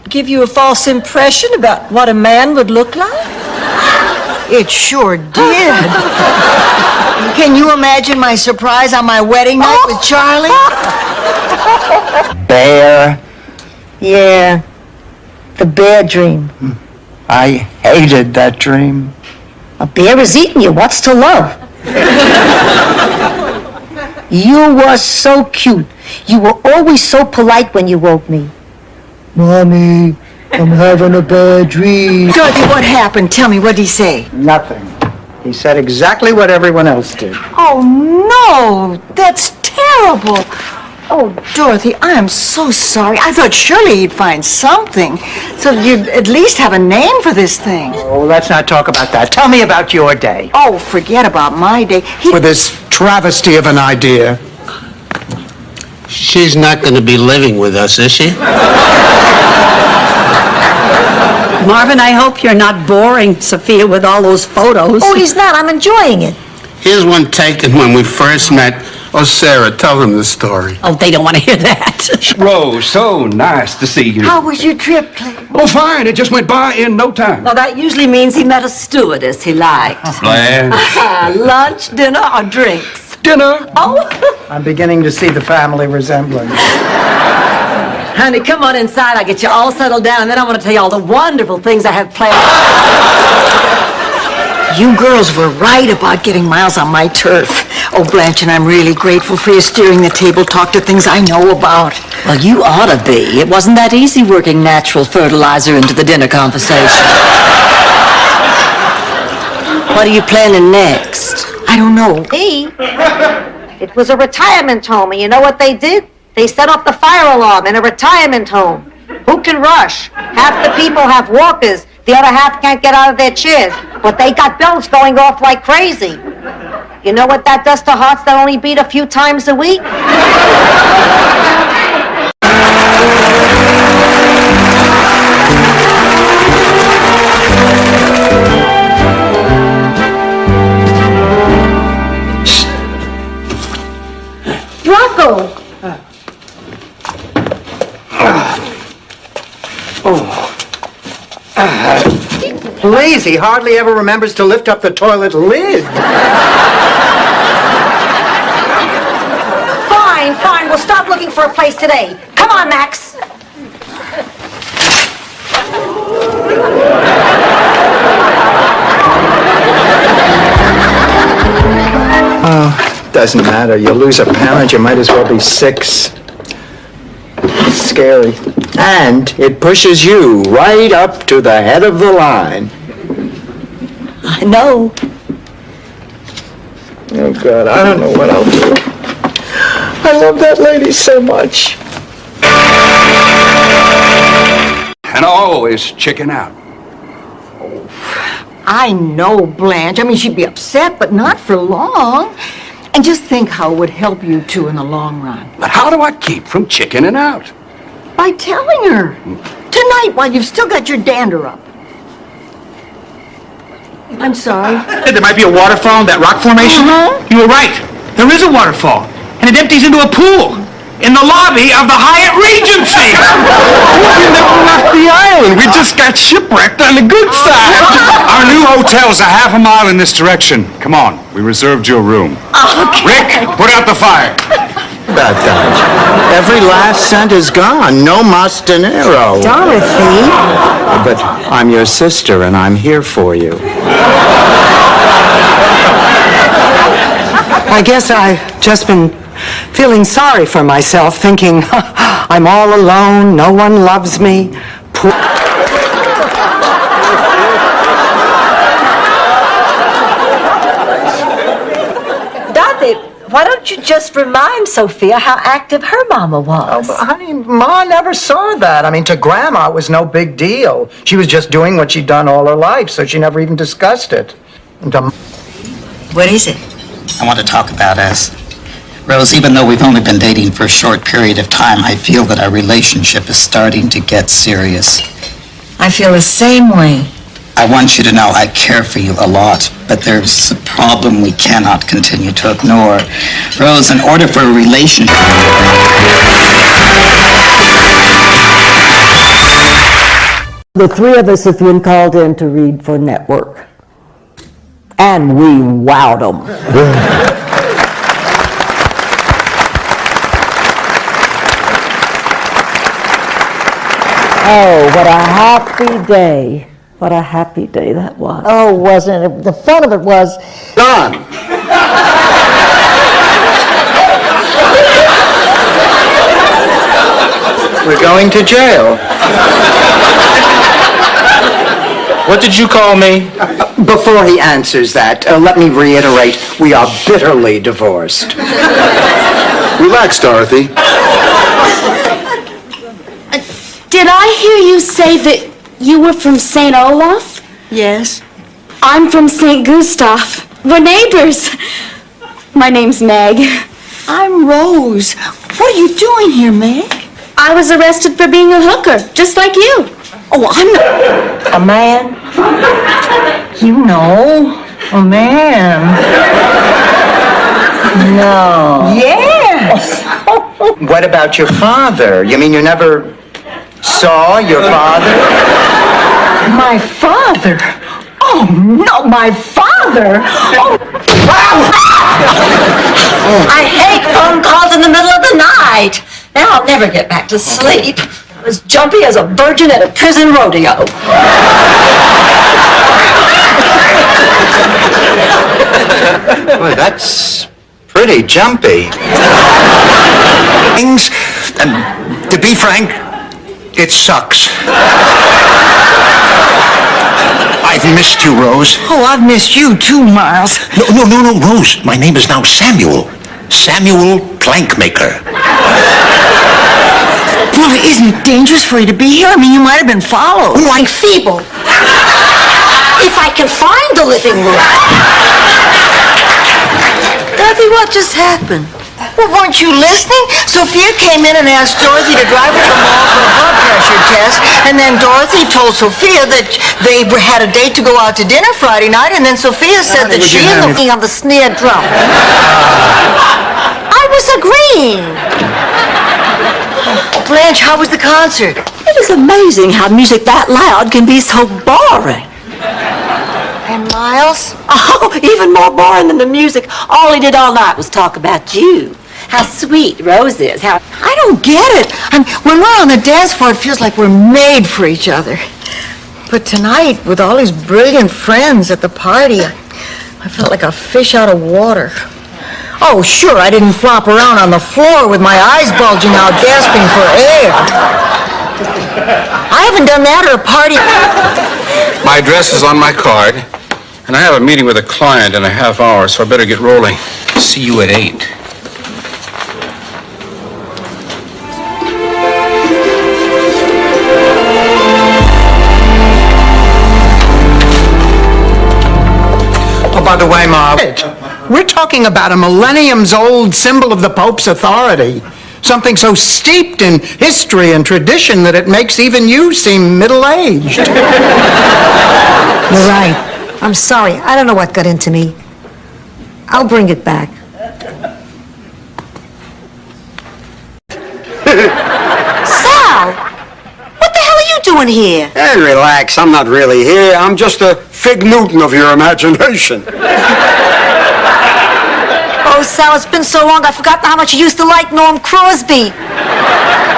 give you a false impression about what a man would look like? It sure did. Can you imagine my surprise on my wedding night with Charlie? Bear. Yeah, the bear dream. I hated that dream. A bear is eating you. What's to love? You were so cute. You were always so polite when you woke me. Mommy, I'm having a bad dream. Dorothy, what happened? Tell me, what did he say? Nothing. He said exactly what everyone else did. Oh, no, that's terrible. Oh, Dorothy, I am so sorry. I thought surely he'd find something, so you'd at least have a name for this thing. Oh, let's not talk about that. Tell me about your day. Oh, forget about my day. For this travesty of an idea. She's not going to be living with us, is she? Marvin, I hope you're not boring Sophia with all those photos. Oh, he's not. I'm enjoying it. Here's one taken when we first met. Oh, Sarah, tell them the story. Oh, they don't want to hear that. Rose, so nice to see you. How was your trip, Clay? Oh, fine. It just went by in no time. Well, that usually means he met a stewardess he liked. Blanche. Lunch, dinner, or drinks? Dinner. Oh. I'm beginning to see the family resemblance. Honey, come on inside. I'll get you all settled down, and then I want to tell you all the wonderful things I have planned. You girls were right about getting Miles on my turf. Oh, Blanche, and I'm really grateful for you steering the table talk to things I know about. Well, you ought to be. It wasn't that easy working natural fertilizer into the dinner conversation. What are you planning next? I don't know. Me? It was a retirement home, and you know what they did? They set off the fire alarm in a retirement home. Who can rush? Half the people have walkers. The other half can't get out of their chairs. But they got bells going off like crazy. You know what that does to hearts that only beat a few times a week? Rocco! Please, he hardly ever remembers to lift up the toilet lid. Fine, fine. We'll stop looking for a place today. Come on, Max. Oh, doesn't matter. You lose a parent, you might as well be 6. It's scary. And it pushes you right up to the head of the line. I know. Oh, God, I don't know what I'll do. I love that lady so much. And always chicken out. I know, Blanche. I mean, she'd be upset, but not for long. And just think how it would help you two in the long run. But how do I keep from chickening out? By telling her. Tonight, while you've still got your dander up. I'm sorry. There might be a waterfall in that rock formation. You were right. There is a waterfall, and it empties into a pool in the lobby of the Hyatt Regency. We never left the island. We just got shipwrecked on the good side. Our new hotel's a half a mile in this direction. Come on, we reserved your room. Rick, put out the fire. About that. Every last cent is gone. No mas dinero. Dorothy. But I'm your sister, and I'm here for you. I guess I've just been feeling sorry for myself, thinking I'm all alone, no one loves me. Dorothy, why don't you just remind Sophia how active her mama was? Oh, honey, Ma never saw that. I mean, to Grandma, it was no big deal. She was just doing what she'd done all her life, so she never even discussed it. And What is it? I want to talk about us. Rose, even though we've only been dating for a short period of time, I feel that our relationship is starting to get serious. I feel the same way. I want you to know I care for you a lot, but there's a problem we cannot continue to ignore. Rose, in order for a relationship... The three of us have been called in to read for Network. And we wowed them. Oh, what a happy day. What a happy day that was. Oh, wasn't it? The fun of it was... Done. We're going to jail. What did you call me? Before he answers that, let me reiterate, we are bitterly divorced. Relax, Dorothy. Did I hear you say that you were from St. Olaf? Yes. I'm from St. Gustav. We're neighbors. My name's Meg. I'm Rose. What are you doing here, Meg? I was arrested for being a hooker, just like you. Oh, I'm not a man. You know, a man. No. Yes. What about your father? You mean you never saw your father? My father? Oh, no, my father? Oh. I hate phone calls in the middle of the night. Now I'll never get back to sleep. I'm as jumpy as a virgin at a prison rodeo. Boy, that's pretty jumpy. Things, to be frank, it sucks. I've missed you, Rose. Oh, I've missed you too, Miles. No, Rose. My name is now Samuel. Samuel Plankmaker. Well, isn't it dangerous for you to be here? I mean, you might have been followed. Oh, I'm feeble. If I can find the living room. Dorothy, what just happened? Well, weren't you listening? Sophia came in and asked Dorothy to drive her to the mall for a blood pressure test, and then Dorothy told Sophia that they had a date to go out to dinner Friday night, and then Sophia said that she and looking on the snare drum. I was agreeing. Blanche, how was the concert? It is amazing how music that loud can be so boring. And Miles? Oh, even more boring than the music. All he did all night was talk about you. How sweet Rose is. How I don't get it. When we're on the dance floor, it feels like we're made for each other. But tonight, with all these brilliant friends at the party, I felt like a fish out of water. Oh, sure, I didn't flop around on the floor with my eyes bulging out, gasping for air. I haven't done that at a party. My address is on my card, and I have a meeting with a client in a half hour, so I better get rolling. See you at 8. Oh, by the way, Ma, we're talking about a millenniums-old symbol of the Pope's authority. Something so steeped in history and tradition that it makes even you seem middle-aged. You're right. I'm sorry. I don't know what got into me. I'll bring it back. Sal! What the hell are you doing here? Hey, relax. I'm not really here. I'm just a Fig Newton of your imagination. Oh, Sal, it's been so long I forgot how much you used to like Norm Crosby.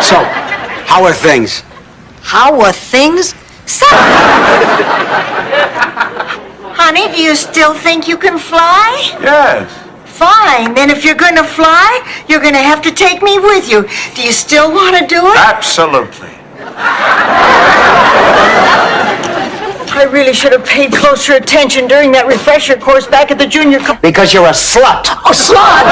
So, how are things? How are things? Sal! Honey, do you still think you can fly? Yes. Fine. Then if you're going to fly, you're going to have to take me with you. Do you still want to do it? Absolutely. I really should have paid closer attention during that refresher course back at the junior college. Because you're a slut. Oh, slut!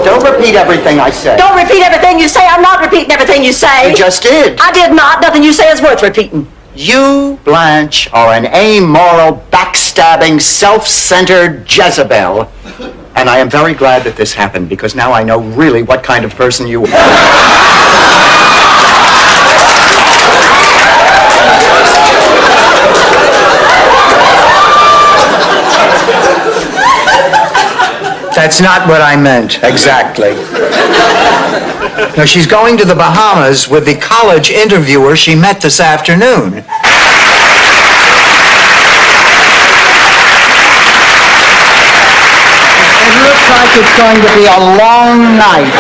Don't repeat everything I said. Don't repeat everything you say. I'm not repeating everything you say. You just did. I did not. Nothing you say is worth repeating. You, Blanche, are an amoral, backstabbing, self-centered Jezebel. And I am very glad that this happened, because now I know really what kind of person you are. That's not what I meant, exactly. No, she's going to the Bahamas with the college interviewer she met this afternoon. It looks like it's going to be a long night.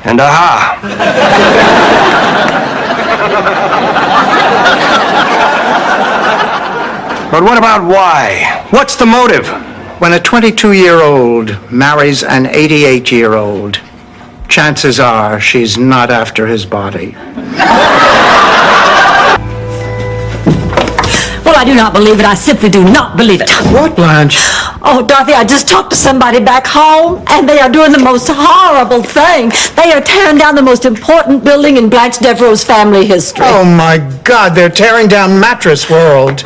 And aha. But what about why? What's the motive? When a 22-year-old marries an 88-year-old, chances are she's not after his body. Well, I do not believe it. I simply do not believe it. What, Blanche? Oh, Dorothy, I just talked to somebody back home, and they are doing the most horrible thing. They are tearing down the most important building in Blanche Devereaux's family history. Oh, my God, they're tearing down Mattress World.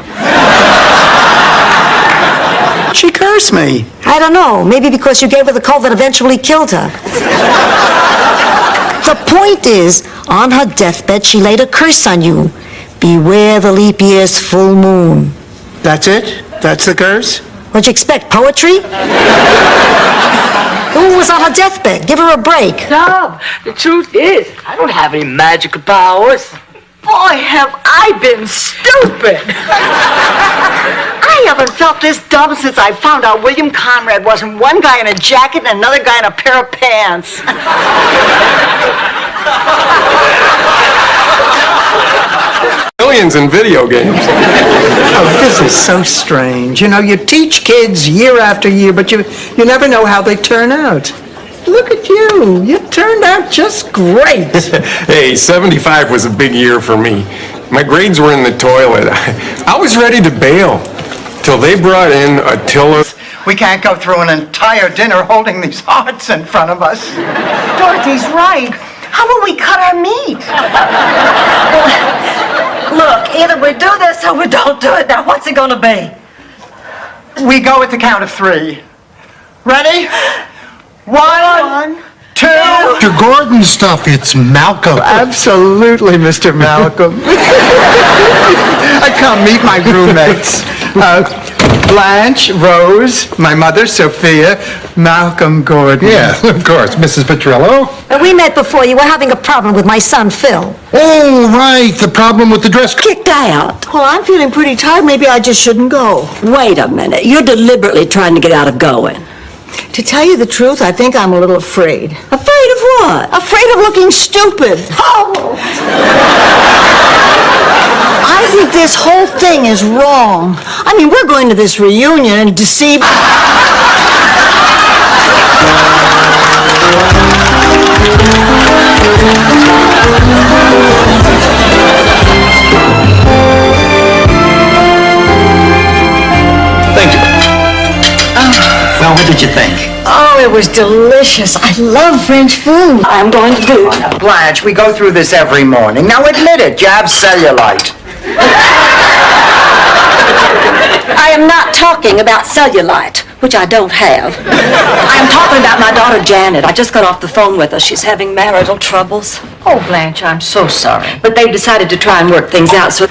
She cursed me. I don't know. Maybe because you gave her the cold that eventually killed her. The point is, on her deathbed, she laid a curse on you. Beware the leap year's full moon. That's it? That's the curse? What'd you expect, poetry? The woman was on her deathbed. Give her a break. Tom, the truth is, I don't have any magical powers. Boy, have I been stupid! I haven't felt this dumb since I found out William Conrad wasn't one guy in a jacket and another guy in a pair of pants. Millions in video games. Oh, this is so strange. You know, you teach kids year after year, but you never know how they turn out. Look at you. You turned out just great. Hey, 75 was a big year for me. My grades were in the toilet. I was ready to bail till they brought in Attila. We can't go through an entire dinner holding these hearts in front of us. Dorothy's right. How will we cut our meat? Look, either we do this or we don't do it. Now, what's it gonna be? We go at the count of 3. Ready? 1, 2. Mr. Gordon stuff, it's Malcolm. Absolutely, Mr. Malcolm. I come meet my roommates. Blanche, Rose, my mother, Sophia, Malcolm Gordon. Yeah, of course, Mrs. Petrillo. We met before. You were having a problem with my son, Phil. Oh, right, the problem with the dress. Kicked out. Well, I'm feeling pretty tired. Maybe I just shouldn't go. Wait a minute. You're deliberately trying to get out of going. To tell you the truth, I think I'm a little afraid. Afraid of what? Afraid of looking stupid. Oh! I think this whole thing is wrong. I mean, we're going to this reunion and deceive... Thank you. Well, what did you think? Oh, it was delicious. I love French food. I'm going to do it. Blanche, we go through this every morning. Now admit it, you have cellulite. I am not talking about cellulite. which I don't have. I'm talking about my daughter Janet. I just got off the phone with her. She's having marital troubles. Oh, Blanche, I'm so sorry. But they've decided to try and work things out, so...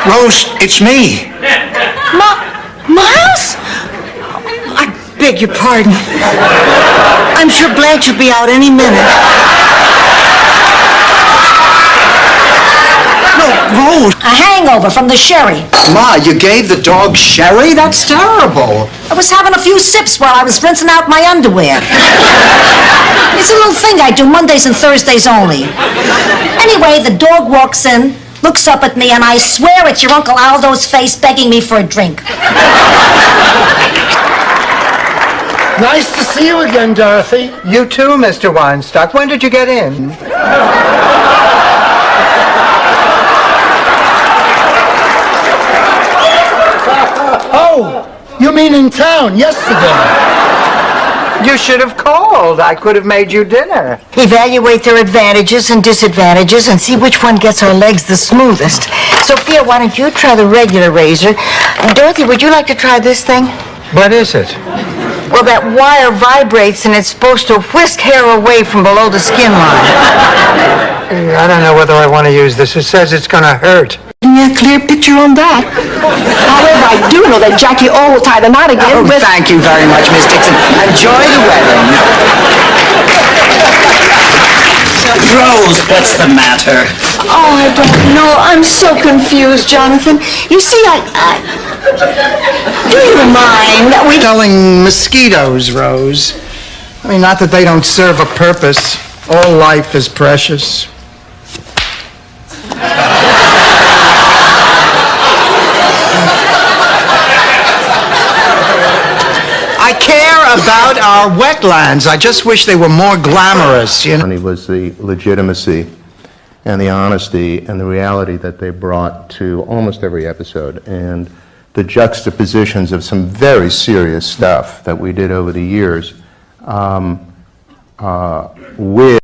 Rose, it's me. Miles? I beg your pardon. I'm sure Blanche will be out any minute. No, Rose. A hangover from the sherry. Ma, you gave the dog sherry? That's terrible. I was having a few sips while I was rinsing out my underwear. It's a little thing I do Mondays and Thursdays only. Anyway, the dog walks in, looks up at me, and I swear it's your Uncle Aldo's face begging me for a drink. Nice to see you again, Dorothy. You too, Mr. Weinstock. When did you get in? Oh, you mean in town yesterday? You should have called. I could have made you dinner. Evaluate their advantages and disadvantages and see which one gets our legs the smoothest. Sophia, why don't you try the regular razor? Dorothy, would you like to try this thing? What is it? Well, that wire vibrates and it's supposed to whisk hair away from below the skin line. I don't know whether I want to use this. It says it's going to hurt. Yeah, clear picture on that. However, I do know that Jackie O will tie the knot again with... Thank you very much, Miss Dixon. Enjoy the wedding. Rose, what's the matter? Oh, I don't know. I'm so confused, Jonathan. You see, do you mind that we... Selling mosquitoes, Rose. I mean, not that they don't serve a purpose. All life is precious. I care about our wetlands. I just wish they were more glamorous, you know. It was the legitimacy and the honesty and the reality that they brought to almost every episode, and the juxtapositions of some very serious stuff that we did over the years with